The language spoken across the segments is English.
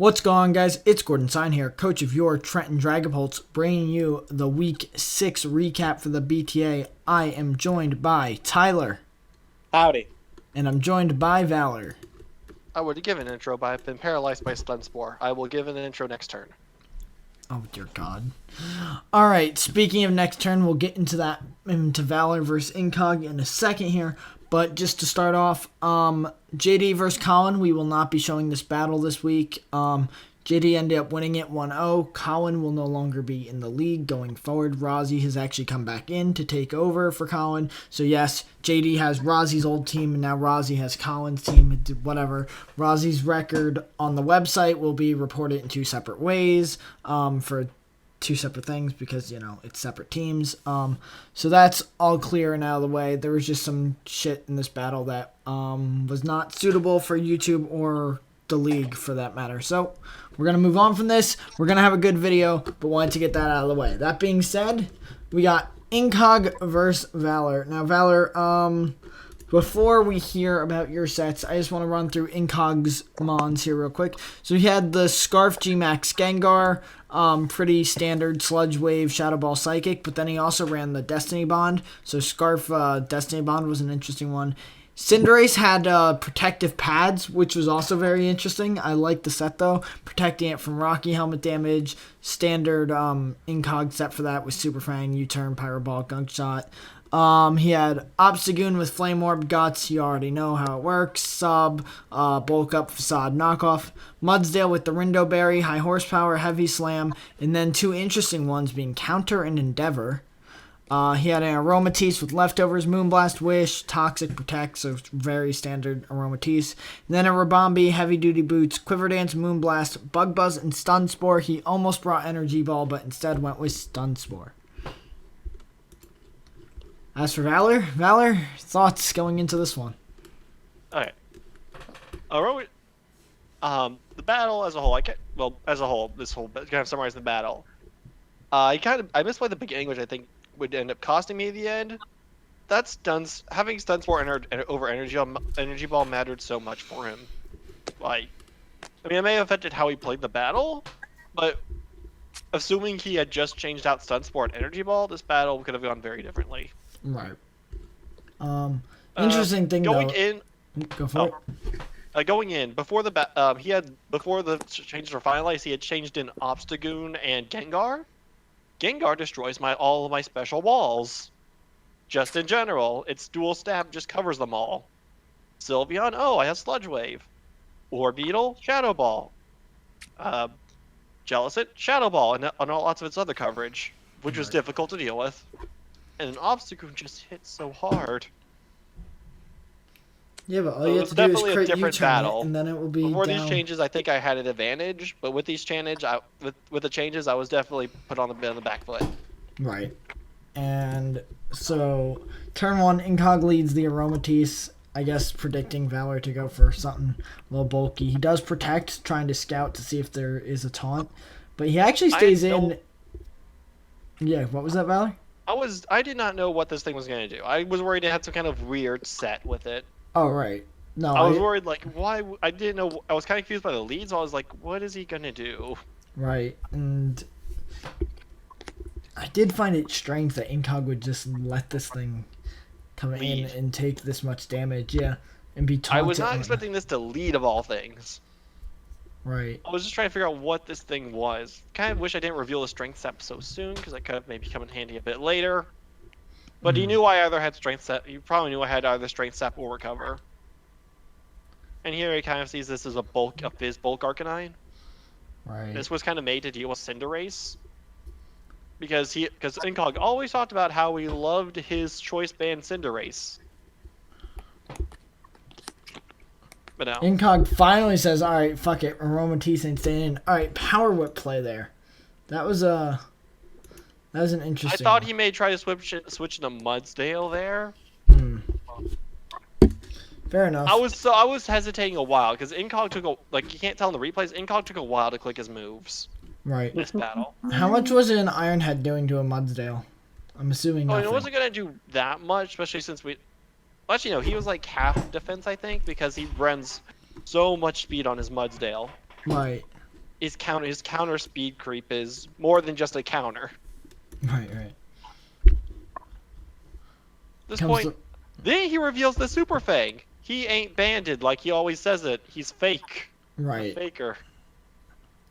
What's going on, guys? It's Gordon Sign here, coach of your Trenton Dragapults, bringing you the Week 6 recap for the BTA. I am joined by Tyler. Howdy. And I'm joined by Valor. I would give an intro, but I've been paralyzed by stun spore. I will give an intro next turn. Oh, dear God. Alright, speaking of next turn, we'll get into Valor versus Incog in a second here. But just to start off, JD versus Colin, we will not be showing this battle this week. JD ended up winning it 1-0. Colin will no longer be in the league going forward. Rozzy has actually come back in to take over for Colin. So yes, JD has Rozzy's old team, and now Rozzy has Colin's team, whatever. Rozzy's record on the website will be reported in two separate ways for two separate things because, you know, it's separate teams. So that's all clear and out of the way. There was just some shit in this battle that was not suitable for YouTube or the league for that matter. So we're going to move on from this. We're going to have a good video, but wanted to get that out of the way. That being said, we got Incog versus Valor. Now, Valor, before we hear about your sets, I just want to run through Incog's Mons here real quick. So he had the Scarf G-Max Gengar, pretty standard Sludge Wave, Shadow Ball Psychic, but then he also ran the Destiny Bond. So Scarf Destiny Bond was an interesting one. Cinderace had protective pads, which was also very interesting. I like the set though, protecting it from Rocky Helmet damage. Standard Incog set for that was Super Fang, U-Turn, Pyro Ball, Gunk Shot. He had Obstagoon with Flame Orb Guts. You already know how it works. Sub, Bulk Up, Facade Knockoff. Mudsdale with the Rindo Berry, High Horsepower, Heavy Slam. And then two interesting ones being Counter and Endeavor. He had an Aromatisse with Leftovers, Moonblast, Wish, Toxic, Protect, so very standard Aromatisse. And then a Rabombi, Heavy Duty Boots, Quiver Dance, Moonblast, Bug Buzz, and Stun Spore. He almost brought Energy Ball, but instead went with Stun Spore. As for Valor, thoughts going into this one? Okay. The battle as a whole, this whole kind of summarize the battle. I missed by the beginning, which I think would end up costing me the end. Having stun spore over energy ball mattered so much for him. Like, I mean, it may have affected how he played the battle, but assuming he had just changed out stun spore and energy ball, this battle could have gone very differently. Right. Interesting thing going though. in. Go for it. Going in before the before the changes were finalized, he had changed in Obstagoon and Gengar. Gengar destroys all of my special walls. Just in general, its dual stab just covers them all. Sylveon, I have Sludge Wave. Orbeetle, Shadow Ball. Jellicent, Shadow Ball, and lots of its other coverage, which was difficult to deal with. And an Obstagoon just hits so hard. Yeah, but all you have to do is crit U-turn it, and then it will be Before down. these changes, I think I had an advantage, but with these changes, with the changes, I was definitely put on the back foot. Right. And so, turn 1, Incog leads the Aromatisse, I guess predicting Valor to go for something a little bulky. He does protect, trying to scout to see if there is a taunt, but he actually stays in. Yeah, what was that, Valor? I did not know what this thing was going to do. I was worried it had some kind of weird set with it. Oh, right. No, I was worried, like, why? I didn't know. I was kind of confused by the leads. So I was like, what is he going to do? Right, and I did find it strange that Incog would just let this thing come in and take this much damage, yeah, and be taunted. I was not expecting this to lead of all things. Right. I was just trying to figure out what this thing was. Kind of wish I didn't reveal the strength sap so soon, because it could have maybe come in handy a bit later. But he knew I either had strength sap. He probably knew I had either strength sap or recover. And here he kind of sees this as a Fizz bulk Arcanine. Right. This was kind of made to deal with Cinderace. Because Incog always talked about how he loved his choice band Cinderace. But no. Incog finally says, alright, fuck it, Aromatisse ain't staying in. Alright, Power Whip play there. That was an interesting I thought he may try to switch into Mudsdale there. Fair enough. I was hesitating a while because Incog took you can't tell in the replays. Incog took a while to click his moves. Right. This battle. How much was an Ironhead doing to a Mudsdale? I'm assuming nothing. It wasn't gonna do that much, especially since actually no, he was like half defense I think because he runs so much speed on his Mudsdale. Right. his counter speed creep is more than just a counter. Right. At this point, then he reveals the Super Fang. He ain't banded like he always says it. He's fake. Right. A faker.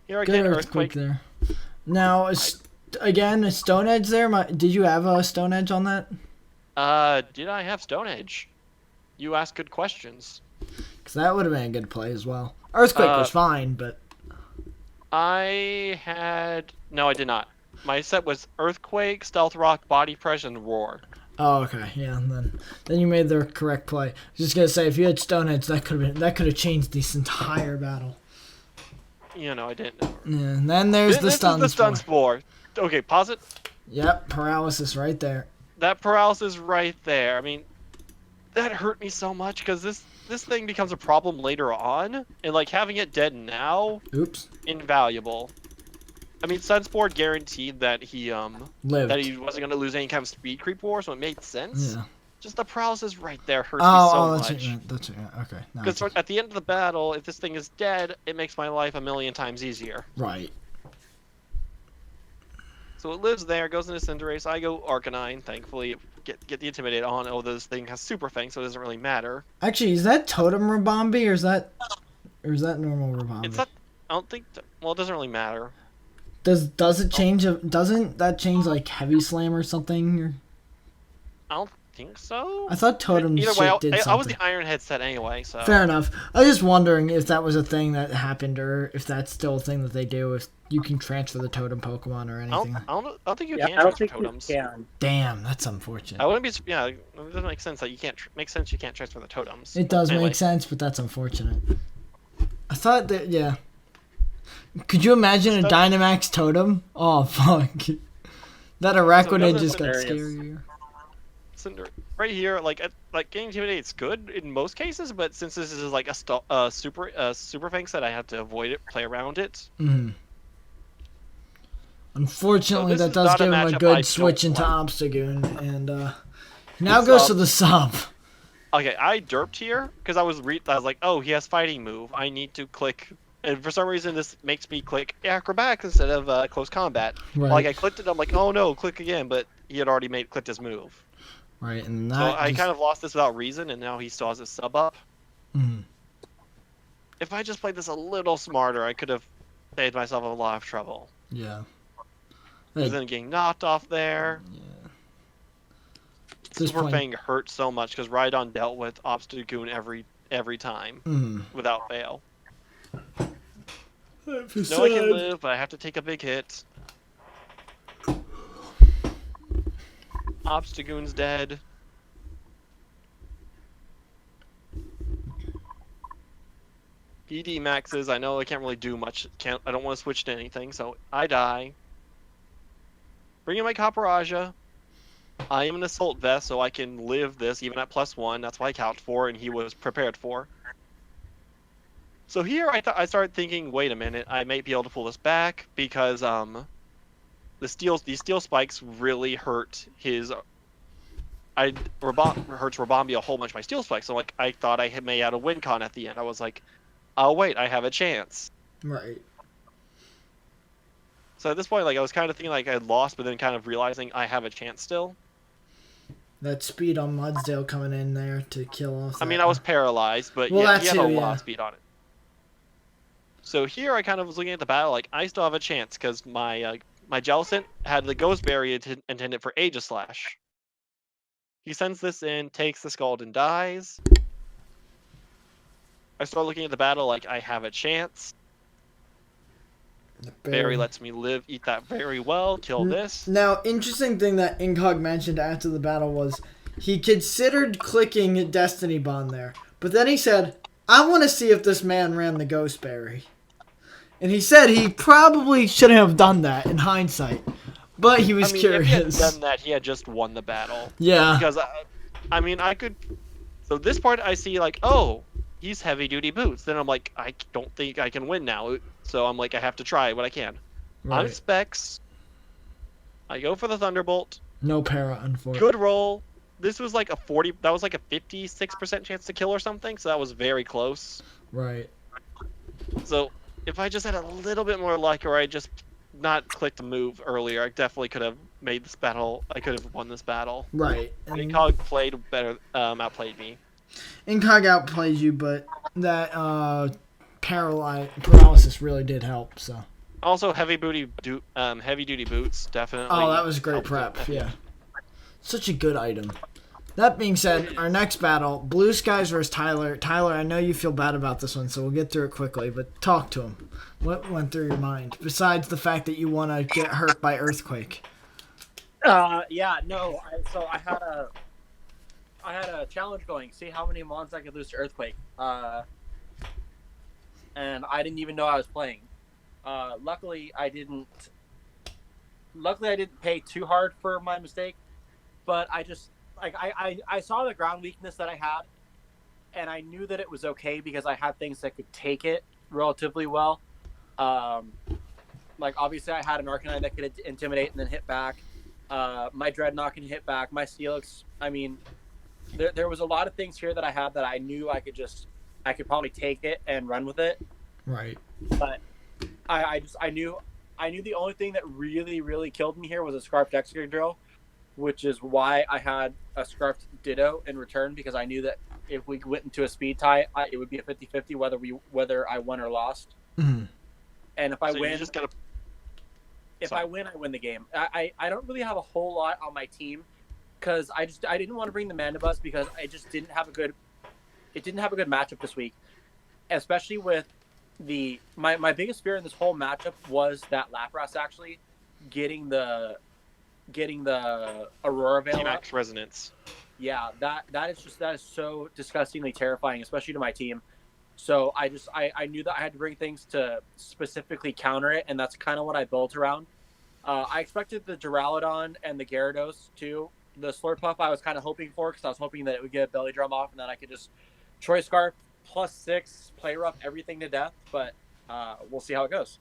Here Good again, earthquake there. Now, again, a Stone Edge there. Did you have a Stone Edge on that? Did I have Stone Edge? You ask good questions. Because that would have been a good play as well. Earthquake was fine, but... No, I did not. My set was Earthquake, Stealth Rock, Body Press, and Roar. Oh, okay, yeah. Then you made the correct play. I was just gonna say, if you had Stone Edge, that could have changed this entire battle. You know, I didn't. Yeah, and then there's the stun spore. This is the stun spore. Okay, pause it. Yep, paralysis right there. That paralysis right there. I mean, that hurt me so much because this thing becomes a problem later on, and like having it dead now, oops, invaluable. I mean, Sunspore guaranteed that he lived. That he wasn't gonna lose any kind of speed creep war, so it made sense. Yeah. Just the paralysis right there hurts me so much. That's it. Okay. Because at the end of the battle, if this thing is dead, it makes my life a million times easier. Right. So it lives there, goes into Cinderace. I go Arcanine, thankfully. Get the Intimidate on. Oh, this thing has Super Fang, so it doesn't really matter. Actually, is that Totem Rabombi or is that normal Rabombi? It's not. I don't think. Well, it doesn't really matter. Does it change? Doesn't that change like Heavy Slam or something? Or... I don't think so. I thought Totem Either way, did something. I was the Iron Head set anyway, so. Fair enough. I was just wondering if that was a thing that happened or if that's still a thing that they do. If you can transfer the Totem Pokemon or anything. I don't think you can transfer totems. You can. Damn, that's unfortunate. I wouldn't be. Yeah, it doesn't make sense that you can't. Makes sense you can't transfer the totems. It does anyway. make sense, but that's unfortunate. I thought that, yeah. Could you imagine a Dynamax Totem? Oh, fuck. That Araquanid just got scarier. Right here, like getting Intimidate's good in most cases, but since this is like a super Fang set, I have to avoid it, play around it. Mm-hmm. Unfortunately, that does give him a good switch into Obstagoon, and now goes to the sub. Okay, I derped here because I was like, oh, he has fighting move. I need to click, and for some reason this makes me click acrobatics instead of close combat. Right. Like I clicked it, I'm like, oh no, click again, but he had already clicked his move. Right, and so I kind of lost this without reason, and now he still has his sub up. Mm-hmm. If I just played this a little smarter, I could have saved myself a lot of trouble. Yeah. Because then getting knocked off there. Yeah. Super Fang hurt so much because Rhydon dealt with Obstagoon every time without fail. No, I can live, but I have to take a big hit. Obstagoon's dead. PD maxes. I know I can't really do much. I don't want to switch to anything, so I die. Bring in my Caporaja. I am an Assault Vest, so I can live this even at +1. That's what I count for, and he was prepared for. So here I started thinking, wait a minute, I may be able to pull this back because these steel spikes really hurt his. Hurts Rabombi a whole bunch by steel spikes. So like I thought I may had a win con at the end. I was like, oh wait, I have a chance. Right. So at this point, like I was kind of thinking like I had lost, but then kind of realizing I have a chance still. That speed on Mudsdale coming in there to kill off. I mean, I was paralyzed, but he had a lot of speed on it. So here I kind of was looking at the battle like I still have a chance because my Jellicent had the Ghost Berry intended for Aegislash. He sends this in, takes the Scald and dies. I start looking at the battle like I have a chance. Berry lets me live, eat that very well, kill this. Now, interesting thing that Incog mentioned after the battle was he considered clicking Destiny Bond there, but then he said, I want to see if this man ran the Ghost Berry. And he said he probably shouldn't have done that in hindsight. But he was curious. If he had done that, he had just won the battle. Yeah. Because, I could... So this part I see like, oh, he's heavy-duty boots. Then I'm like, I don't think I can win now. So I'm like, I have to try what I can. Right. I'm Specs. I go for the Thunderbolt. No para, unfortunately. Good roll. This was like a 40... That was like a 56% chance to kill or something. So that was very close. Right. So if I just had a little bit more luck, or I just not clicked the move earlier, I definitely could have made this battle. I could have won this battle. Right. And And Cog played better, outplayed me. Incog outplayed you, but that paralysis really did help. So. Also, heavy duty boots definitely. Oh, that was great helped prep. at the Yeah. end. Such a good item. That being said, our next battle, Blue Skies versus Tyler. Tyler, I know you feel bad about this one, so we'll get through it quickly, but talk to him. What went through your mind? Besides the fact that you want to get hurt by Earthquake. Yeah, no. So I had a challenge going. See how many mons I could lose to Earthquake. And I didn't even know I was playing. Luckily, I didn't. Luckily, I didn't pay too hard for my mistake, but I just I saw the ground weakness that I had, and I knew that it was okay because I had things that could take it relatively well. Like obviously, I had an Arcanine that could intimidate and then hit back. My Dreadnought can hit back. My Steelix. I mean, there was a lot of things here that I had that I knew I could probably take it and run with it. Right. But I knew the only thing that really killed me here was a Scarfed Excadrill, which is why I had a Scarfed Ditto in return, because I knew that if we went into a speed tie, it would be a 50-50 whether I won or lost. Mm-hmm. And if I So win, you just gotta. I win the game. I don't really have a whole lot on my team because I didn't want to bring the Mandibus because I just didn't have a good matchup this week, especially with my biggest fear in this whole matchup was that Lapras actually getting the Aurora Veil. T-Max Resonance. Yeah, that is so disgustingly terrifying, especially to my team. So I knew that I had to bring things to specifically counter it, and that's kind of what I built around. I expected the Duraludon and the Gyarados too. The Slurpuff I was kind of hoping for because I was hoping that it would get a belly drum off, and then I could just Choice Scarf +6, play rough everything to death. But we'll see how it goes.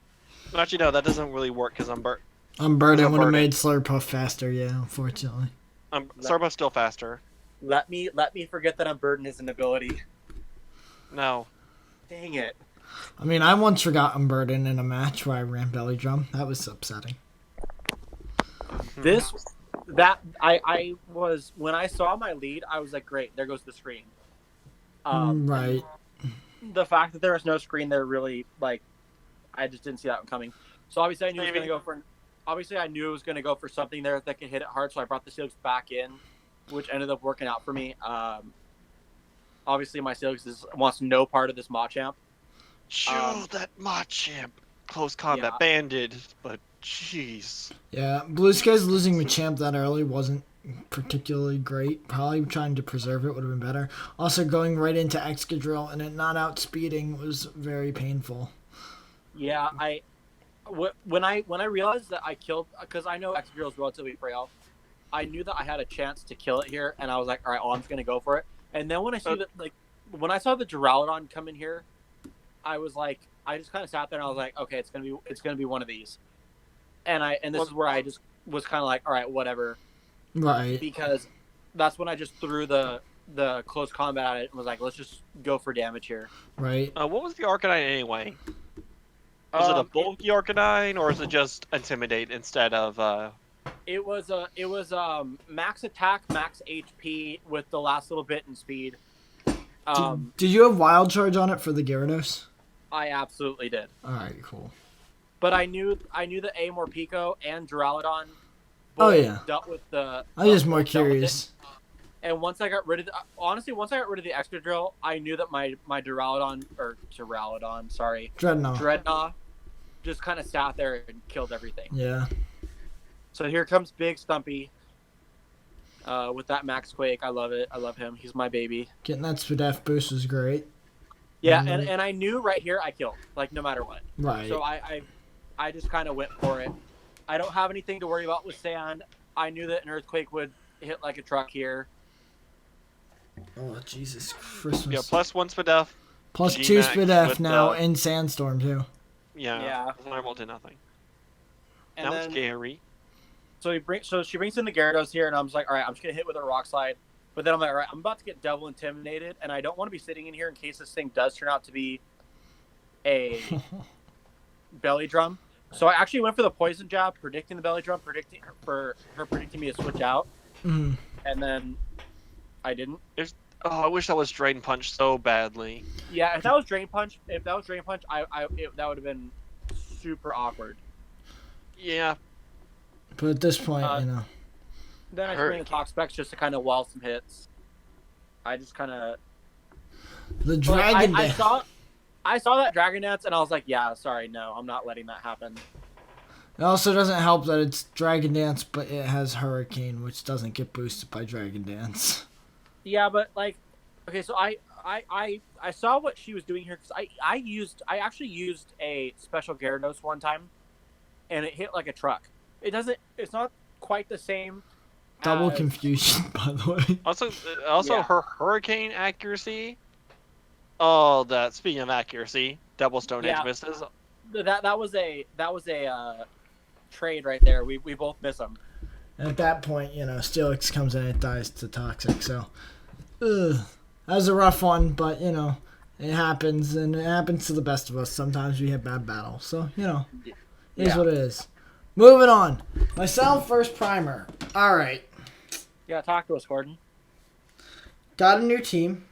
Actually, no, that doesn't really work because I'm burnt. Unburden would have made Slurpuff faster, yeah, unfortunately. Starbuck's still faster. Let me forget that Unburden is an ability. No. Dang it. I mean, I once forgot Unburden in a match where I ran Belly Drum. That was upsetting. I was, when I saw my lead, I was like, great, there goes the screen. Right. The fact that there was no screen there really, like, I just didn't see that one coming. So obviously I knew it was going to go for. Obviously I knew it was going to go for something there that could hit it hard. So I brought the Steelix back in, which ended up working out for me. Obviously my Steelix wants no part of this Machamp. That Machamp. Close combat banded, but jeez. Yeah, Blue Skies losing Machamp that early wasn't particularly great. Probably trying to preserve it would have been better. Also, going right into Excadrill and it not outspeeding was very painful. Yeah, when I realized that I killed, because I know Excadrill is relatively frail, I knew that I had a chance to kill it here, and I was like, all right, well, I'm just gonna go for it. And then when I see when I saw the Duraludon come in here, I was like, I just kind of sat there and I was like, okay, it's gonna be one of these. And this is where I just was kind of like, all right, whatever. Right. Because that's when I just threw the close combat at it and was like, let's just go for damage here. Right. What was the Arcanine anyway? Was it a bulky Arcanine, or is it just Intimidate instead of? It was max attack, max HP with the last little bit in speed. Did you have Wild Charge on it for the Gyarados? I absolutely did. All right, cool. But I knew that Morpeko and Duraludon dealt with the. I was just more curious. And once I got rid of the Excadrill, I knew that my Duraludon, Dreadnought, just kind of sat there and killed everything. Yeah. So here comes Big Stumpy. With that Max Quake, I love it. I love him. He's my baby. Getting that Spadef boost was great. Yeah, and I knew right here I killed, like no matter what. Right. So I just kind of went for it. I don't have anything to worry about with sand. I knew that an Earthquake would hit like a truck here. Oh, Jesus Christmas. Yeah, +1 Spadef. +2 Spadef now in Sandstorm, too. Yeah. Normal to nothing. And that was scary. So she brings in the Gyarados here, and I'm just like, all right, I'm just going to hit with a Rock Slide. But then I'm like, all right, I'm about to get double intimidated, and I don't want to be sitting in here in case this thing does turn out to be a belly drum. So I actually went for the poison jab, predicting the belly drum, predicting me to switch out, Mm. and then I didn't. I wish that was Drain Punch so badly. Yeah, if that was drain punch, that would have been super awkward. Yeah. But at this point, Then I swing the talk specs just to kind of wall some hits. I just kind of the dragon. I saw that Dragon Dance and I was like, yeah, sorry, no, I'm not letting that happen. It also doesn't help that it's Dragon Dance, but it has Hurricane, which doesn't get boosted by Dragon Dance. Yeah, but like, okay, so I saw what she was doing here because I actually used a special Gyarados one time, and it hit like a truck. It's not quite the same. Double confusion, by the way. Also, Yeah. her Hurricane accuracy. Oh, that speaking of accuracy, double Stone Edge misses. That was a trade right there. We both miss them. And at that point, Steelix comes in and it dies to Toxic. So, that was a rough one, but it happens, and it happens to the best of us. Sometimes we have bad battles, so it is what it is. Moving on. Myself versus Primer. All right. Yeah, talk to us, Gordon. Got a new team.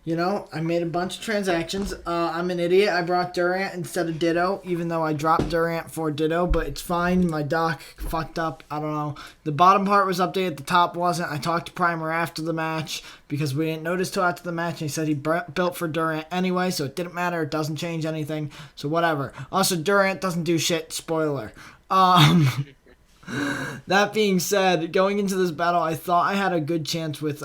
I made a bunch of transactions. I'm an idiot. I brought Durant instead of Ditto, even though I dropped Durant for Ditto, but it's fine. My doc fucked up. I don't know. The bottom part was updated. The top wasn't. I talked to Primer after the match because we didn't notice till after the match, and he said he built for Durant anyway, so it didn't matter. It doesn't change anything, so whatever. Also, Durant doesn't do shit. Spoiler. That being said, going into this battle, I thought I had a good chance with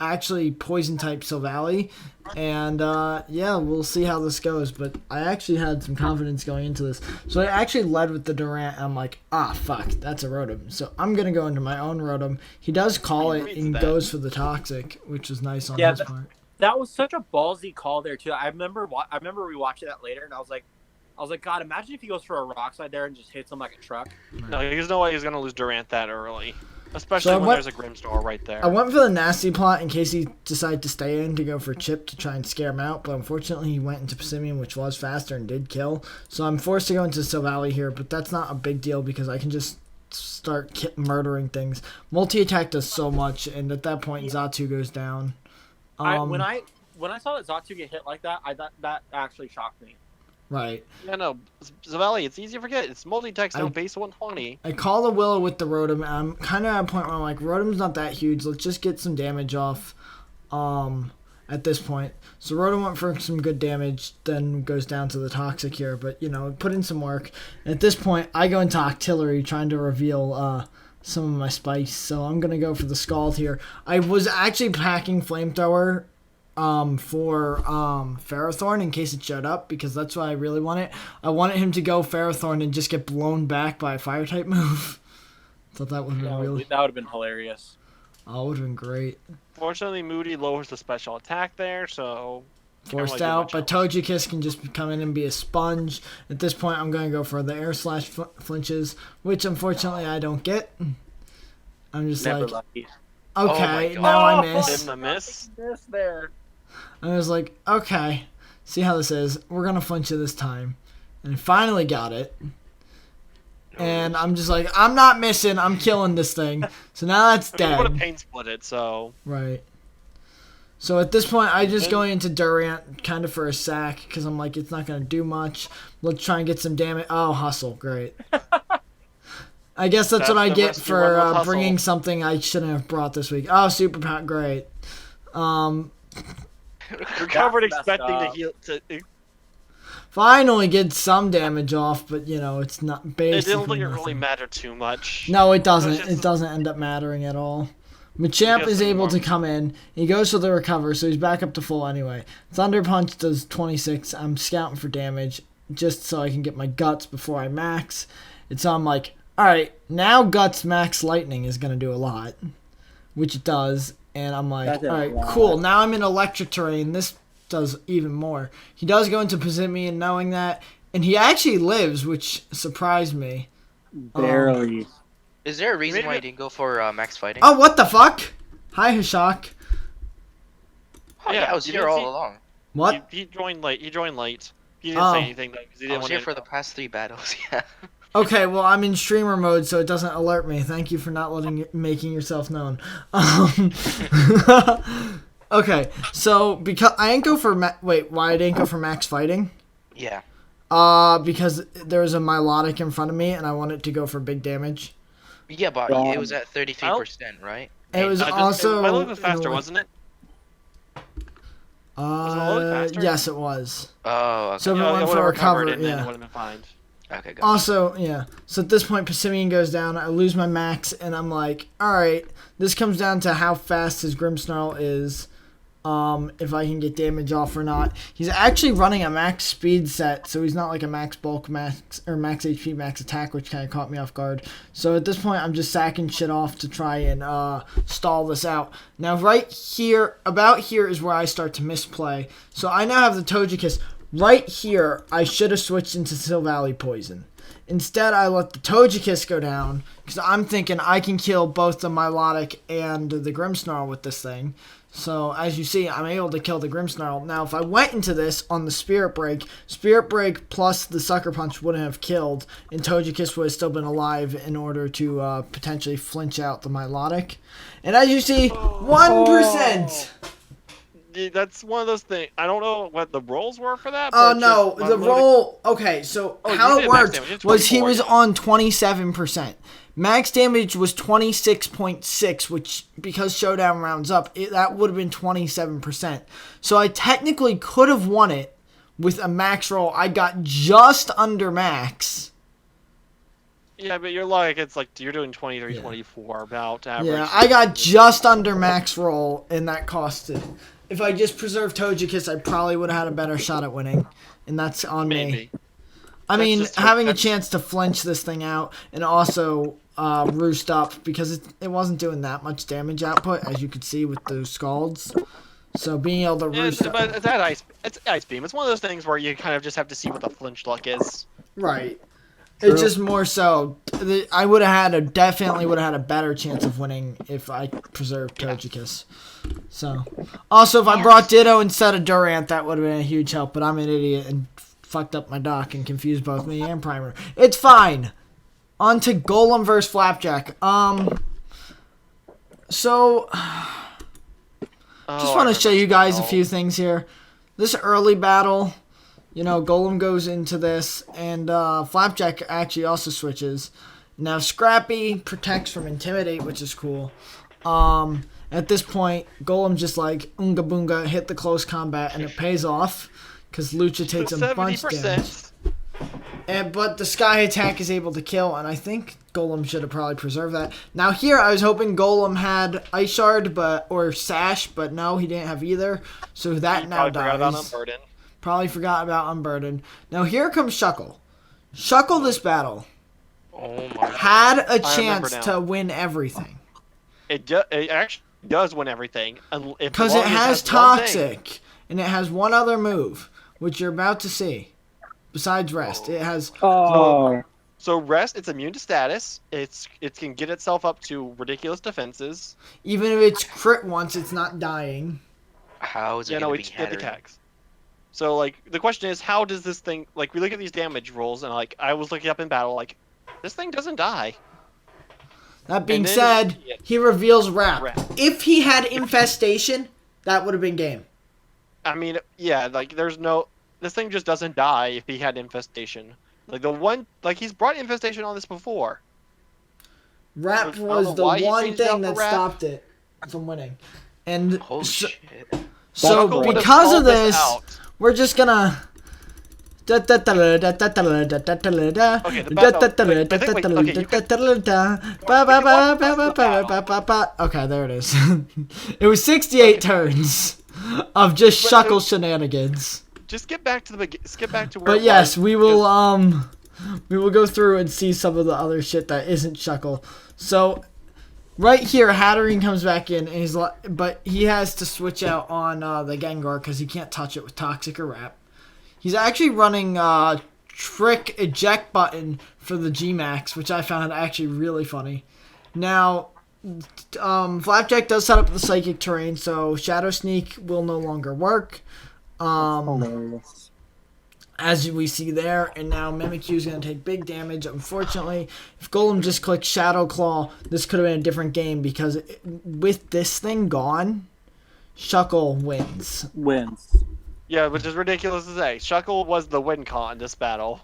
actually poison type Silvally, and we'll see how this goes, but I actually had some confidence going into this, so I actually led with the Durant, and I'm like, fuck, that's a Rotom, so I'm gonna go into my own Rotom. He does call it and goes for the Toxic, which is nice on his part. That was such a ballsy call there too. I remember rewatching that later, and I was like, God, imagine if he goes for a Rock Slide there and just hits him like a truck. No, there's no way he's gonna lose Durant that early. Especially when there's a Grimstar right there. I went for the nasty plot in case he decided to stay in to go for Chip to try and scare him out, but unfortunately he went into Pissimian, which was faster and did kill. So I'm forced to go into Silvally here, but that's not a big deal because I can just start murdering things. Multi-attack does so much, and at that point Zatu goes down. When I saw that Zatu get hit like that, that actually shocked me. Right. Yeah, no, Silvally, it's easy to forget. It's multi-text, no base 120. I call the Willow with the Rotom, and I'm kind of at a point where I'm like, Rotom's not that huge. Let's just get some damage off at this point. So Rotom went for some good damage, then goes down to the Toxic here, but, put in some work. And at this point, I go into Octillery trying to reveal some of my spice, so I'm going to go for the Scald here. I was actually packing Flamethrower for Ferrothorn in case it showed up, because that's what I really wanted. I wanted him to go Ferrothorn and just get blown back by a fire type move. Thought that would have been that would have been hilarious. Oh, it would have been great. Fortunately, Moody lowers the special attack there, so forced out, but Togekiss can just come in and be a sponge. At this point, I'm going to go for the air slash flinches, which unfortunately I don't get. I'm just Never like, lucky. okay, now I miss. The miss. Miss there. I was like, okay, see how this is. We're going to flinch you this time. And I finally got it. And I'm just like, I'm not missing. I'm killing this thing. So now that's dead. I would have pain split it, so. Right. So at this point, I just go into Durant kind of for a sack because I'm like, it's not going to do much. Let's try and get some damage. Oh, hustle. Great. I guess that's what I get for bringing something I shouldn't have brought this week. Oh, super power. Great. Recovered expecting to heal. Finally get some damage off, but it's not basically. It didn't really matter too much. No, it doesn't. It doesn't end up mattering at all. Machamp is able to come in. He goes for the recover, so he's back up to full anyway. Thunder Punch does 26. I'm scouting for damage just so I can get my guts before I max. And so I'm like, alright, now guts max lightning is going to do a lot, which it does. And I'm like, alright, cool. Now I'm in electric terrain. This does even more. He does go into Pissimian knowing that, and he actually lives, which surprised me. Barely. Is there a reason why you didn't go for max fighting? Oh, what the fuck? Hi, Hashak. Oh, yeah, I was here all along. What? He joined late. He didn't say anything though, because he I didn't was want here to. for the past 3 battles. Yeah. Okay, well, I'm in streamer mode, so it doesn't alert me. Thank you for not making yourself known. Okay, so because I didn't go for why I didn't go for max fighting? Yeah. Because there was a Milotic in front of me, and I wanted to go for big damage. Yeah, but it was at 33%, right? It was My also load was faster, wasn't it? Was it a little faster? Yes, it was. Oh, okay. So if it went for a cover, and then it yeah. would have been fine. Okay, got Also, yeah. So at this point, Passimian goes down. I lose my max, and I'm like, all right. This comes down to how fast his Grimmsnarl is. If I can get damage off or not. He's actually running a max speed set, so he's not like a max bulk, max HP, max attack, which kind of caught me off guard. So at this point, I'm just sacking shit off to try and stall this out. Now, right here, about here is where I start to misplay. So I now have the Togekiss. Right here, I should have switched into Silvally Poison. Instead, I let the Togekiss go down, because I'm thinking I can kill both the Milotic and the Grimmsnarl with this thing. So, as you see, I'm able to kill the Grimmsnarl. Now, if I went into this on the Spirit Break plus the Sucker Punch wouldn't have killed, and Togekiss would have still been alive in order to potentially flinch out the Milotic. And as you see, 1%! That's one of those things. I don't know what the rolls were for that. Oh, no. The roll... Okay, so how it worked was he was on 27%. Max damage was 26.6, which, because Showdown rounds up, that would have been 27%. So I technically could have won it with a max roll. I got just under max. Yeah, but you're like, it's like, you're doing 23, 24 about average. Yeah, I got just under max roll, and that costed. If I just preserved Togekiss, I probably would have had a better shot at winning. And that's on me. I mean, having a chance to flinch this thing out and also roost up, because it wasn't doing that much damage output, as you could see with those Scalds. So being able to roost up... But it's Ice Beam. It's one of those things where you kind of just have to see what the flinch luck is. Right. True. It's just more so... I would have definitely would have had a better chance of winning if I preserved Togekiss. So, also, if I brought Ditto instead of Durant, that would have been a huge help, but I'm an idiot and fucked up my dock and confused both me and Primer. It's fine. On to Golem versus Flapjack. So, just want to show you guys a few things here. This early battle, you know, Golem goes into this, and Flapjack actually also switches. Now, Scrappy protects from Intimidate, which is cool. At this point, Golem just like, Oonga Boonga, hit the close combat, and it pays off, because Lucha takes a bunch of damage. But the Sky Attack is able to kill, and I think Golem should have probably preserved that. Now here, I was hoping Golem had Ice Shard, or Sash, but no, he didn't have either, so that now dies. Probably forgot about Unburden. Now here comes Suckle. Suckle this battle had a chance to win everything. It actually does win everything. Because it has Toxic, and it has one other move, which you're about to see. Besides Rest, it has... So Rest, it's immune to status. It can get itself up to ridiculous defenses. Even if it's crit once, it's not dying. How is it going to be attacks. So, like, the question is, how does this thing... Like, we look at these damage rolls, and, like, I was looking up in battle, like, this thing doesn't die. That being said, he reveals Wrap. If he had Infestation, that would have been game. I mean, yeah, like, there's no... This thing just doesn't die if he had Infestation. Like, he's brought Infestation on this before. Wrap was the one thing that stopped it from winning. And so because of this, we're just gonna... Okay, there it is. It was 68 turns of just Suckle shenanigans. Just skip back to where. But yes, we will go through and see some of the other shit that isn't Suckle. So right here, Hatterene comes back in, and but he has to switch out on the Gengar because he can't touch it with Toxic or Wrap. He's actually running Trick Eject Button for the G-Max, which I found actually really funny. Now, Flapjack does set up the Psychic Terrain, so Shadow Sneak will no longer work. as we see there, and now Mimikyu is going to take big damage. Unfortunately, if Golem just clicked Shadow Claw, this could have been a different game, because with this thing gone, Suckle wins. Yeah, which is ridiculous to say. Suckle was the win con in this battle.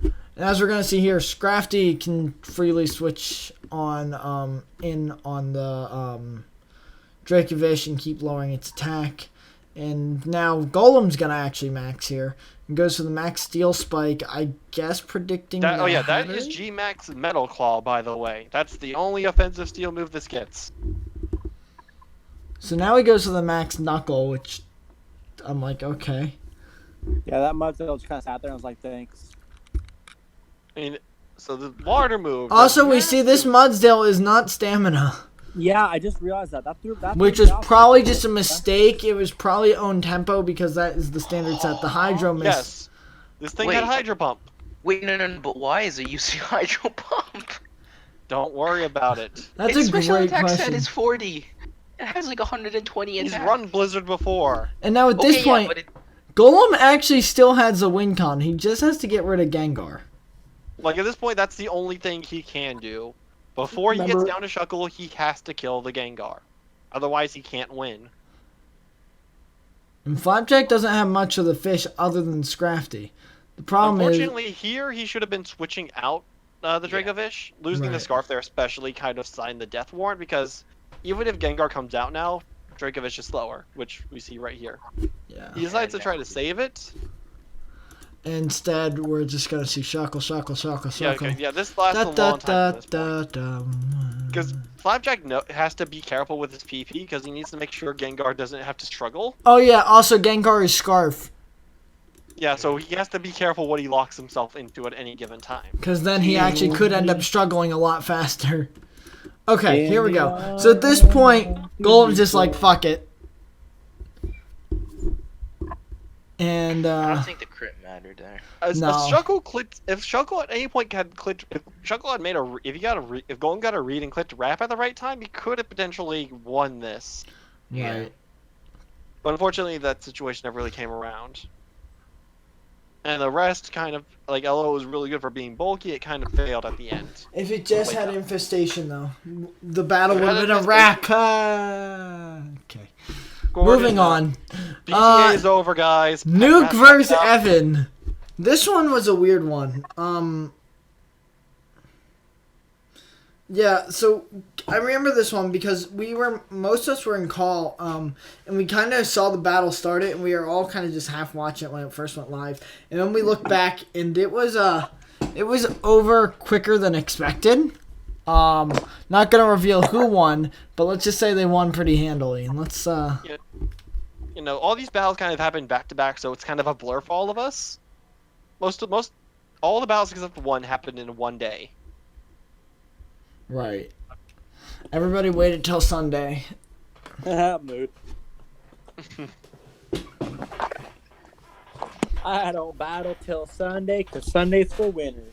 And as we're going to see here, Scrafty can freely switch on in on the Dracovish and keep lowering its attack. And now Golem's going to actually max here. And goes for the max steel spike, I guess predicting that. Oh yeah, that is G-Max Metal Claw, by the way. That's the only offensive steel move this gets. So now he goes for the max Knuckle, which I'm like, okay. Yeah, that Mudsdale just kind of sat there and was like, thanks. I mean, so the water move. Also, we see this Mudsdale is not stamina. Yeah, I just realized that. Which was probably just a mistake. It was probably own tempo, because that is the standard set. The Hydro miss. Yes. This thing had Hydro Pump. Wait, no, but why is it using Hydro Pump? Don't worry about it. That's a great question. Attack set is 40. It has like 120 in He's run Blizzard before. And now at this point, Golem actually still has a win con. He just has to get rid of Gengar. Like, at this point, that's the only thing he can do. Before he gets down to Suckle, he has to kill the Gengar. Otherwise, he can't win. And Flapjack doesn't have much of the fish other than Scrafty. The problem Unfortunately, here he should have been switching out the Dracovish. Losing the Scarf there especially kind of signed the death warrant, because even if Gengar comes out now, Dracovish is slower, which we see right here. Yeah. He decides to try to save it. Instead, we're just going to see Suckle. Yeah, okay. Yeah, this lasts a long time. Because Flapjack has to be careful with his PP, because he needs to make sure Gengar doesn't have to struggle. Oh, yeah. Also, Gengar is Scarf. Yeah, so he has to be careful what he locks himself into at any given time. Because then he actually could end up struggling a lot faster. Okay, here we go. So at this point, Golem's just like, fuck it. And I don't think the crit mattered there. If Suckle at any point had clicked, if Suckle had made if Golem got a read and clicked Wrap at the right time, he could have potentially won this. Yeah. But unfortunately, that situation never really came around. And the rest kind of, like, LO was really good for being bulky, it kind of failed at the end. If it just had Infestation, though, the battle would have been a wrap. Okay. Gordon, moving on. BTA is over, guys. Nuke versus Evan. This one was a weird one. Yeah, so I remember this one because most of us were in call, and we kind of saw the battle started, and we were all kind of just half watching it when it first went live. And then we looked back, and it was over quicker than expected. Not gonna reveal who won, but let's just say they won pretty handily. And let's you know, all these battles kind of happened back to back, so it's kind of a blur for all of us. All the battles except one happened in one day. Right. Everybody waited till Sunday. Mood. I don't battle till Sunday, because Sunday's for winners.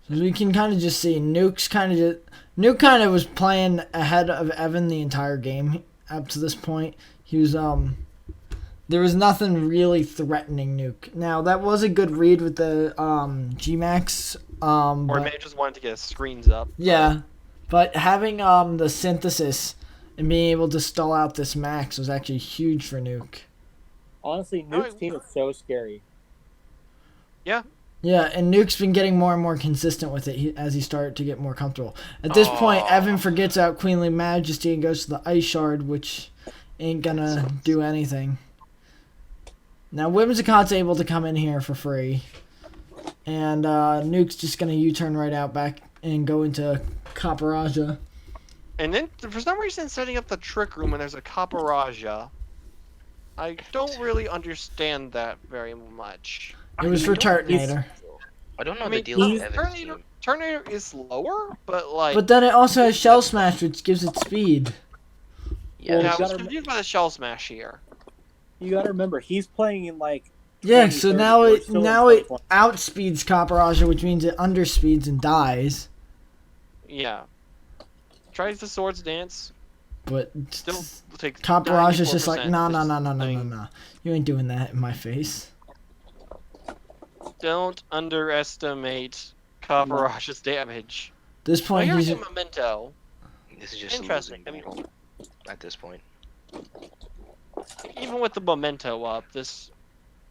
So we can kind of just see Nuke kind of was playing ahead of Evan the entire game up to this point. He was there was nothing really threatening Nuke. Now that was a good read with the G-Max. Or maybe just wanted to get his screens up. Yeah, but having the synthesis and being able to stall out this max was actually huge for Nuke. Honestly, Nuke's team is so scary. Yeah. Yeah, and Nuke's been getting more and more consistent with it as he started to get more comfortable. At this point, Evan forgets out Queenly Majesty and goes to the Ice Shard, which ain't gonna do anything. Now, Whimsicott's able to come in here for free. And Nuke's just going to U-turn right out back and go into Caporaja. And then, for some reason, setting up the Trick Room when there's a Caporaja. I don't really understand that very much. It was for Turtonator. I don't know the deal with Evan's Turtonator is slower, but like... But then it also has Shell Smash, which gives it speed. Yeah, I was confused by the Shell Smash here. You gotta remember, he's playing in like... Yeah, so now it outspeeds Caporaja, which means it underspeeds and dies. Yeah. Tries the Swords Dance. But still takes Caporaja's just like, nah. You ain't doing that in my face. Don't underestimate Copperash's damage. This Oh, point, here's he's a memento. This is just a Interesting. losing battle at this point. Even with the memento up, this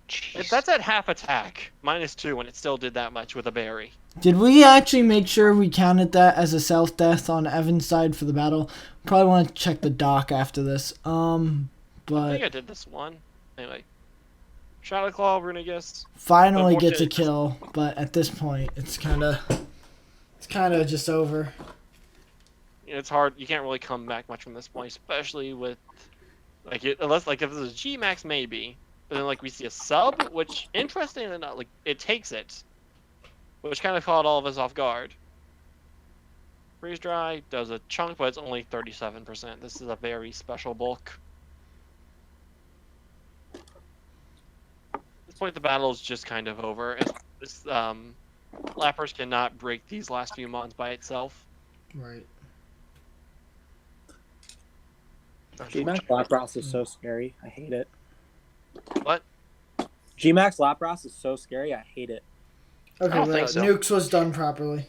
if Jeez. that's at half attack, -2, and it still did that much with a berry. Did we actually make sure we counted that as a self-death on Evan's side for the battle? Probably want to check the doc after this. I think But I did this one. Anyway. Shadow Claw, Runegus. finally gets a Unfortunately, kill. But at this point, it's kind of just over. It's hard. You can't really come back much from this point, especially with unless if it's a G max maybe, but then we see a sub, which interestingly enough, it takes it, which kind of caught all of us off guard. Freeze dry does a chunk, but it's only 37%. This is a very special bulk. At this point, the battle is just kind of over. This Lappers cannot break these last few mons by itself. Right. G-Max Lapras is so scary. I hate it. What? G-Max Lapras is so scary. I hate it. Okay, don't but think so. Nukes was done properly.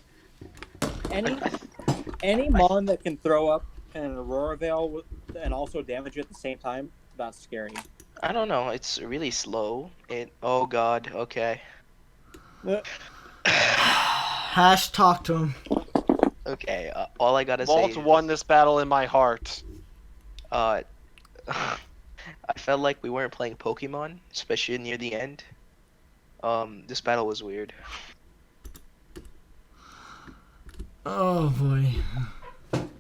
Any mon that can throw up an Aurora Veil and also damage you at the same time, that's scary. I don't know. It's really slow. Oh god. Okay. Hash, talk to him. Okay. All I gotta say. Walt won this battle in my heart. I felt like we weren't playing Pokemon, especially near the end. This battle was weird. Oh boy.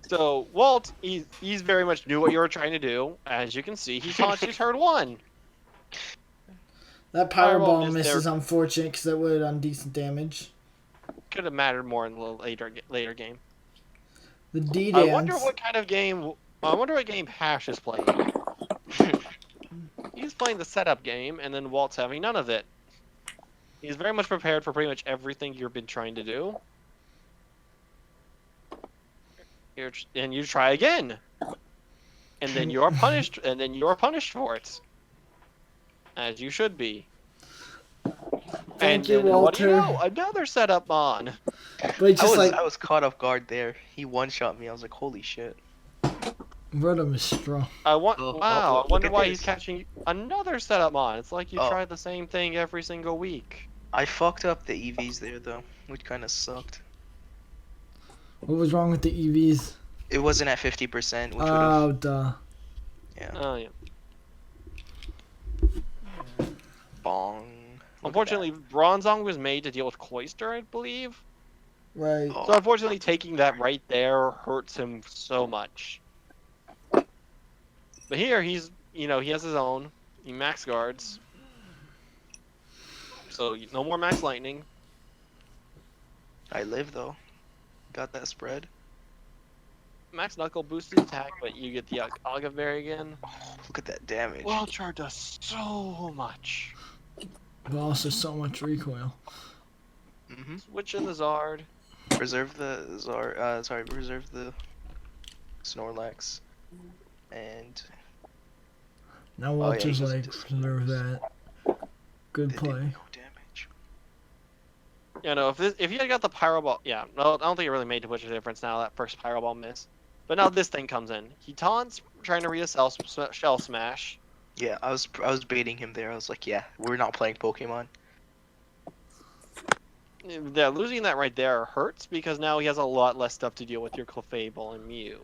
So Walt, he's very much knew what you were trying to do. As you can see, he taunts you turn 1. That Fireball Powerball missed miss there. is unfortunate because that would have done decent damage. Could have mattered more in the later game. The D I dance. wonder what kind of game. I wonder what game Hash is playing. He's playing the setup game, and then Walt's having none of it. He's very much prepared for pretty much everything you've been trying to do. And you try again, and then you are punished. And then you are punished for it, as you should be. Thank and you, then, what do you Walter. know? Another setup on. But it's just I was caught off guard there. He one-shot me. I was like, holy shit. Rotom is strong. Wow, look I wonder at why this. he's catching another setup on. It's like you Oh. try the same thing every single week. I fucked up the EVs there though, which kind of sucked. What was wrong with the EVs? It wasn't at 50%, which would have. Oh, duh. Yeah. Oh yeah. Bong. Look at Unfortunately, Bronzong was made to deal with Cloyster, I believe. Right. that. Oh, So unfortunately, taking that right there hurts him so much. But here, he has his own. He max guards. So no more max lightning. I live though. Got that spread. Max knuckle boosts his attack, but you get the Agavary again. Look at that damage. Wild Charge does so much. But also so much recoil. Mm-hmm. Switch in the Zard. Reserve the reserve the Snorlax. And Now yeah, Walter's he like, just- preserve that. Good they did play. no damage. You know, if you had got the Pyro Ball, yeah, no, I don't think it really made much of a difference now, that first Pyro Ball miss. But now this thing comes in. He taunts, trying to read a Shell Smash. Yeah, I was baiting him there. I was like, yeah, we're not playing Pokemon. Yeah, losing that right there hurts because now he has a lot less stuff to deal with your Clefable and Mew.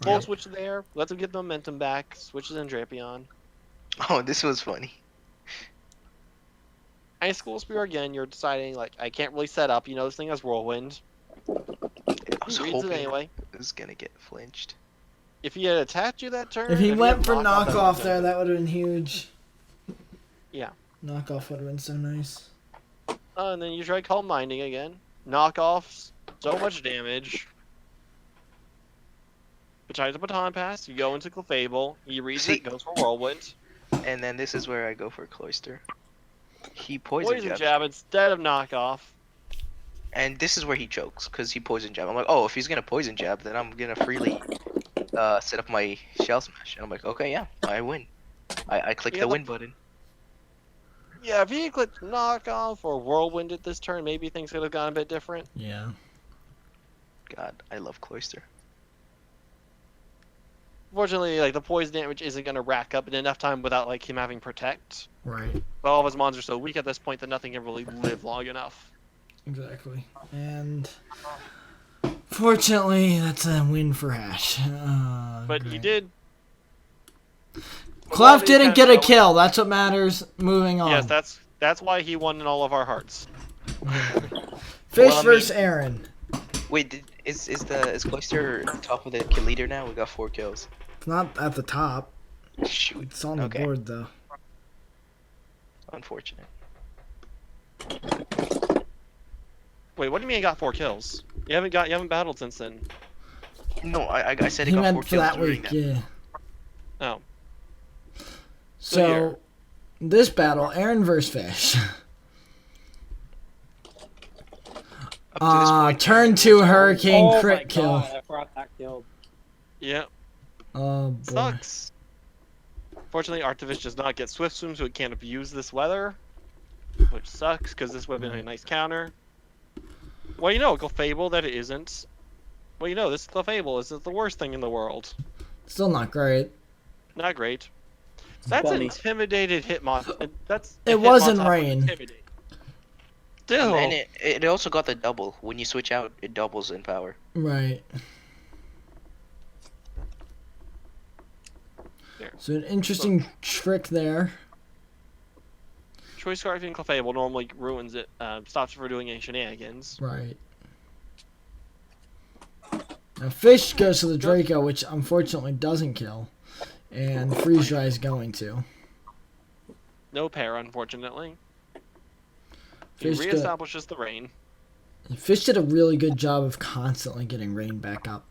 Full Right. switch there, lets him get the momentum back, switches in Drapion. Oh, this was funny. Ice School Spear again, you're deciding, I can't really set up, this thing has Whirlwind. I was He reads hoping it anyway. it was gonna get flinched. If he had attacked you that turn... If he went had for knockoff, knockoff that there, would've that would have been huge. Yeah. Knockoff would have been so nice. And then you try Calm Minding again. Knockoffs, so much damage. Besides the Baton Pass, you go into Clefable, he reads See- it, goes for Whirlwind. And then this is where I go for Cloyster. He poison Poison jabs. Jab instead of Knockoff. And this is where he chokes, because he poison jab. I'm like, oh, if he's gonna poison jab, then I'm gonna freely set up my Shell Smash. And I'm like, okay, yeah, I win. I click Yeah, the the- win button. Yeah, if he had clicked knockoff or whirlwind at this turn, maybe things could have gone a bit different. Yeah. God, I love Cloister. Fortunately, like the poison damage isn't gonna rack up in enough time without like him having protect. Right. But all of his mons are so weak at this point that nothing can really live long enough. Exactly. And fortunately, that's a win for Hash. But he great. did. Clef didn't get a kill. That's what matters. Moving on. Yes, that's why he won in all of our hearts. Fish Well, I versus mean- Aaron. Wait, is Cloister top of the kill leader now? We got 4 kills. It's not at the top. Shoot. It's on the Okay. board though. Unfortunate. Wait, what do you mean he got 4 kills? You haven't battled since then. No, I said He he got 4 meant for kills that during week. that. Yeah. Oh. So this battle, Aaron versus Fish. Up to this point, Turn 2 Hurricane Oh crit my kill. God, I forgot that killed. Yeah. Oh boy. Sucks. Fortunately, Artifice does not get Swift Swim, so it can't abuse this weather. Which sucks, because this would have been a nice counter. Well, you know, Clefable, that it isn't. Well, you know, this Clefable is the worst thing in the world. Still not great. Not great. That's an Funny. intimidated Hitmon. That's It a wasn't Hitmontop with rain. intimidate. Still. And it also got the double. When you switch out, it doubles in power. Right. There. So an interesting trick there. Choice Scarf in Clefable normally ruins it, stops you from doing any shenanigans. Right. Now Fish goes to the Draco, which unfortunately doesn't kill. And Freeze Dry is going to. No pair, unfortunately. He Fish reestablishes the rain. Fish did a really good job of constantly getting Rain back up.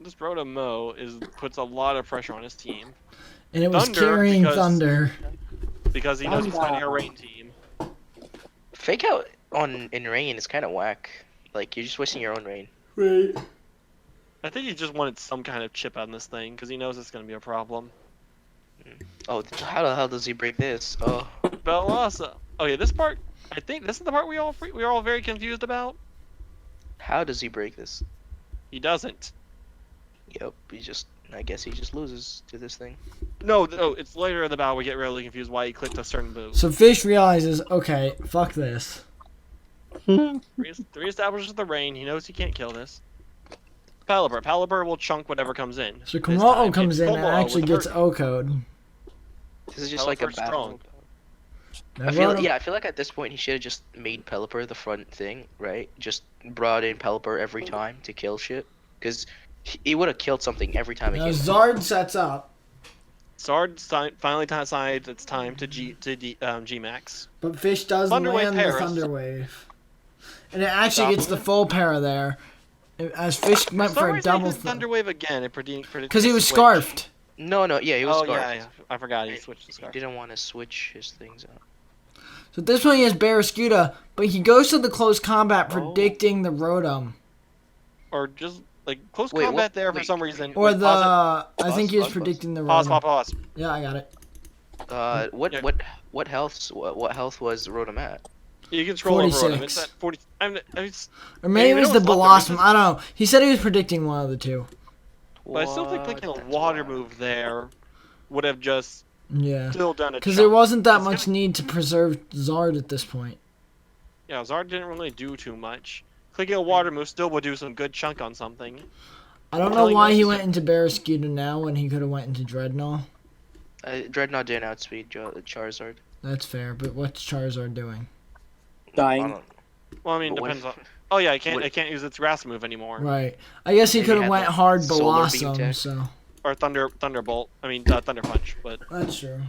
This Rotom Mo puts a lot of pressure on his team. And it was Thunder, carrying because- Thunder. Because he knows he's fighting a rain team. Fake out in rain is kind of whack. Like, you're just wasting your own rain. Right. I think he just wanted some kind of chip on this thing, because he knows it's going to be a problem. Oh, how the hell does he break this? Oh, Bellasa. Oh yeah, this part, I think this is the part we are all very confused about. how does he break this? He doesn't. Yep, I guess he just loses to this thing. No, it's later in the battle we get really confused why he clicked a certain move. So Fish realizes, okay, fuck this. Reestablishes the rain. He knows he can't kill this. Palipur will chunk whatever comes in. So This Komodo time, comes it's in and Komodo actually with gets Hurt. O-code. This is just like a Pelipper's battle. strong. I feel like at this point he should have just made Pelipper the front thing, right? Just brought in Pelipper every time to kill shit, because he would have killed something every time he Now came. Zard sets up, Zard finally decides it's time to G Max. but Fish does Thunder Wave land the Paris. Thunder Wave. And it actually gets the full para there. As Fish went for a double Thunder Wave again. because he was scarfed. No, yeah, he was Oh scarfed. yeah, I forgot he switched to He scarf. didn't want to switch his things out. So at this point he has Barraskewda, but he goes to the close combat Oh. predicting the Rotom. Or just like close Wait, combat what- there for wait. some reason. Or Wait, the, pause I think he was pause. predicting the it. Pause. Rotom. Pause. Yeah, I got it. Yeah. What health was Rotom at? You can scroll over Rotom. 46. It's at 40. It's, Or maybe Hey, it we was know the it's Thunder, Blossom. because- I don't know. He said he was predicting one of the two. but I still think clicking a What? water move there would have just Yeah. still done it. Because there wasn't that It's much gonna- need to preserve Zard at this point. Yeah, Zard didn't really do too much. Clicking a water move still would do some good chunk on something. I don't know Telling why us he is went into Barraskewda now when he could have went into Dreadnought. Dreadnought didn't outspeed Charizard. That's fair, but what's Charizard doing? I Dying. don't- Well, I mean, But what depends if- on. Oh yeah, it what- can't use its grass move ananymore. Right. I guess he Maybe could have had went the hard solar beam Blossom, tech. so Or Thunderbolt. I mean, Thunder Punch. But that's true.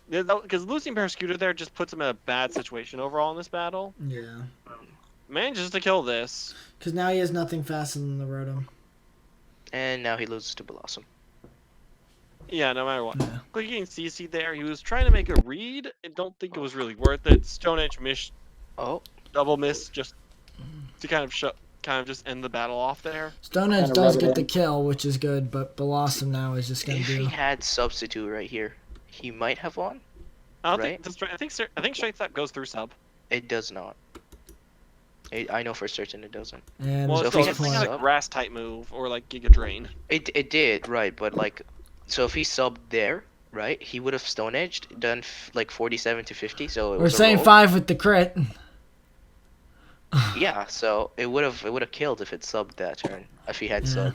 because losing Barraskewda there just puts him in a bad situation overall in this battle. Yeah. Manages to kill this. Because now he has nothing faster than the Rotom. And now he loses to Blossom. Yeah, no matter what. Yeah. Clicking CC there, he was trying to make a read. I don't think it was really worth it. Stone Edge miss, Oh, double miss, just to kind of just end the battle off there. Stone Edge Kinda does rub it get the in. kill, which is good, but Blossom now is just going if to he do... had substitute right here, he might have won. I don't right? think I think straight step goes through sub. It does not. I know for certain it doesn't. And Well, So it's if he still, hits it's like a sub- grass type move or like Giga Drain. It did, right? But like, so if he subbed there, right, he would have stone edged, done like 47 to 50. So it we're was a saying roll. 5 with the crit. Yeah, so it would have killed if it subbed that turn. If he had Yeah. sub.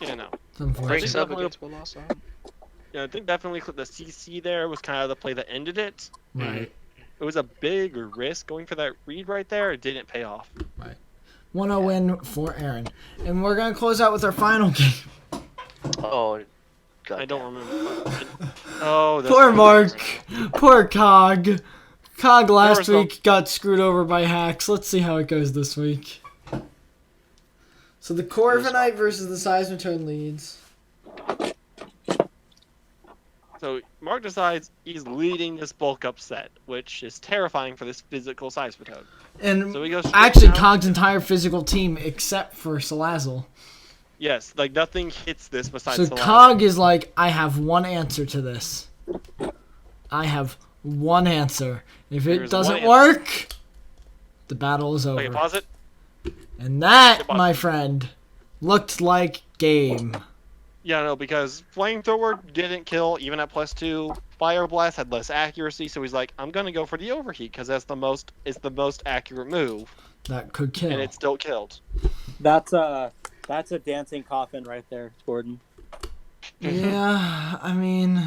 Yeah, no. It's Break unfortunate. sub definitely- against Willow. Yeah, I think definitely the CC there was kind of the play that ended it. Right. It was a big risk going for that read right there. It didn't pay off. 1-0 win for Aaron. And we're going to close out with our final game. Oh, God. I don't remember. Oh, that's Poor right. Mark. Poor Cog. Cog last was no- week got screwed over by hacks. Let's see how it goes this week. So the Corviknight versus the Seismitoad leads. So Mark decides he's leading this bulk upset, which is terrifying for this physical Seismitoad. And So he goes straight actually, down. Cog's entire physical team except for Salazzle. Yes, like nothing hits this besides So the Cog is like, I have one answer to this. I have one answer. If it There's doesn't one work, the battle is over. Okay, pause it. And that, Goodbye. my friend, looked like game. Yeah, no, because Flamethrower didn't kill even at +2. Fire Blast had less accuracy, so he's like, I'm gonna go for the Overheat because it's the most accurate move, That could kill. and it still killed. That's a dancing coffin right there, Gordon. Yeah, I mean,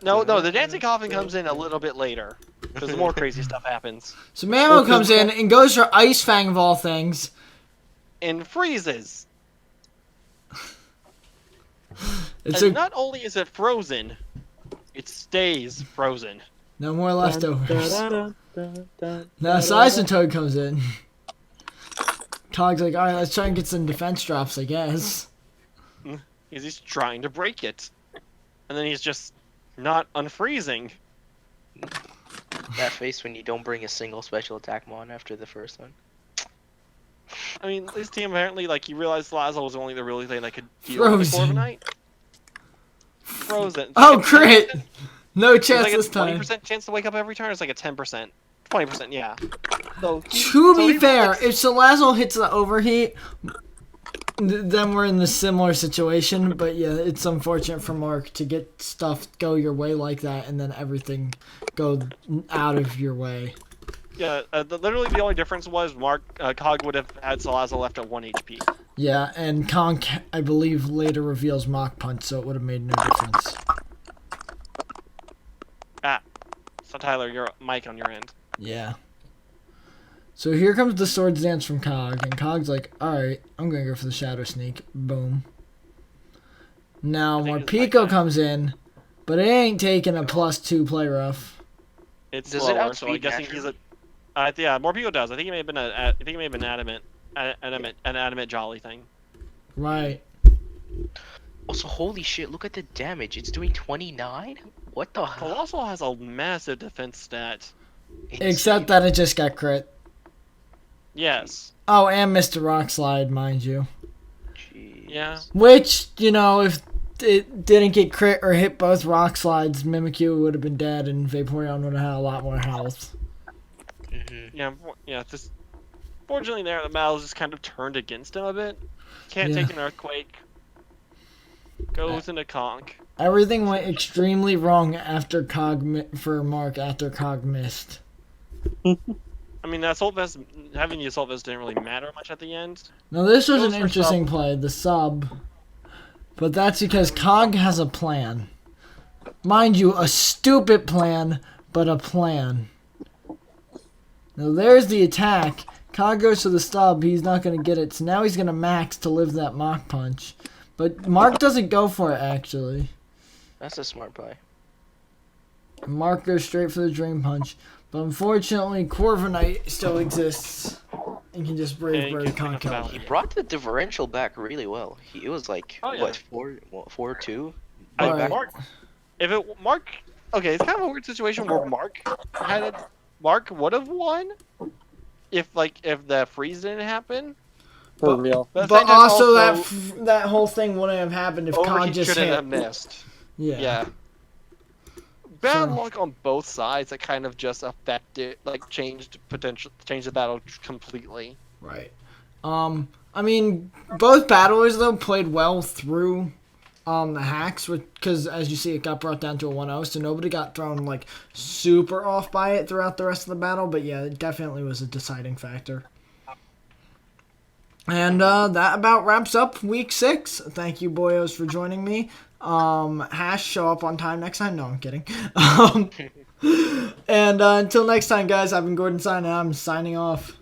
No, the Dancing Coffin comes in a little bit later because more crazy stuff happens so Mamo comes in and goes for Ice Fang of all things. and freezes. It's And a, not only is it frozen, it stays frozen. no more leftovers. Now Seismitoad comes in. Cog's like, alright, let's try and get some defense drops, I guess. He's trying to break it, and then he's just not unfreezing. That face when you don't bring a single special attack mon after the first one. I mean, this team apparently, like, he realized Lazo was only the really thing that could deal with the Frozen. Corviknight. Frozen. It's Oh, like a crit! 10%. No It's chance like this a time. 20% chance to wake up every turn. It's like a 10%. 20%, yeah. So To be he fair, realized- if Salazzle hits the overheat, then we're in the similar situation. But yeah, it's unfortunate for Mark to get stuff go your way like that and then everything go out of your way. Yeah, literally the only difference was Cog would have had Salazzle left at 1 HP. Yeah, and Conk, I believe, later reveals Mach Punch, so it would have made no difference. So Tyler, your mic on your end. Yeah. So here comes the Swords Dance from Cog, and Cog's like, alright, I'm gonna go for the Shadow Sneak. Boom. Now I think it's Morpeko like that. comes in, but it ain't taking a +2 play rough. It's Does it slower, so I'm outspeed guessing he's a. Yeah, Morpeko does. I think he may have been an adamant jolly thing. Right. Also, holy shit! Look at the damage. It's doing 29. What the hell? Colossal has a massive defense stat. Except that it just got crit. Yes. Oh, and Mr. Rock Slide, mind you. Jeez. Yeah. Which, you know, if it didn't get crit or hit both Rock Slides, Mimikyu would have been dead and Vaporeon would have had a lot more health. Yeah. This. Fortunately, there the battle's just kind of turned against him a bit. Can't Yeah. take an earthquake. Goes into conk. Everything went extremely wrong after for Mark after Cog missed. I mean, that Assault Vest, having the Assault Vest didn't really matter much at the end. Now this was Goes an for interesting play, the sub. But that's because Cog has a plan. Mind you, a stupid plan, but a plan. Now there's the attack. Cog goes to the stub, he's not going to get it. So now he's going to max to live that Mach Punch. But Mark doesn't go for it, actually. That's a smart play. Mark goes straight for the Dream Punch. But unfortunately, Corviknight still exists. And can just Yeah, Brave he Bird can pick up conk the out. balance. He brought the differential back really well. It was like Oh, yeah. what 4-2. Alright. Mark, okay, it's kind of a weird situation where Mark would have won if the freeze didn't happen. For real. But, at the But same time, also that whole thing wouldn't have happened if Cog Overheat just shouldn't hit. have missed. Yeah. Yeah. bad So- luck on both sides that kind of just affected, like changed the battle completely. Right. I mean, both battlers though played well through the hacks, because as you see, it got brought down to a 1-0, so nobody got thrown like super off by it throughout the rest of the battle. But yeah, it definitely was a deciding factor. And that about wraps up week 6. Thank you, boyos, for joining me. Hash, show up on time next time. No, I'm kidding. And until next time, guys, I've been Gordon signing. I'm signing off.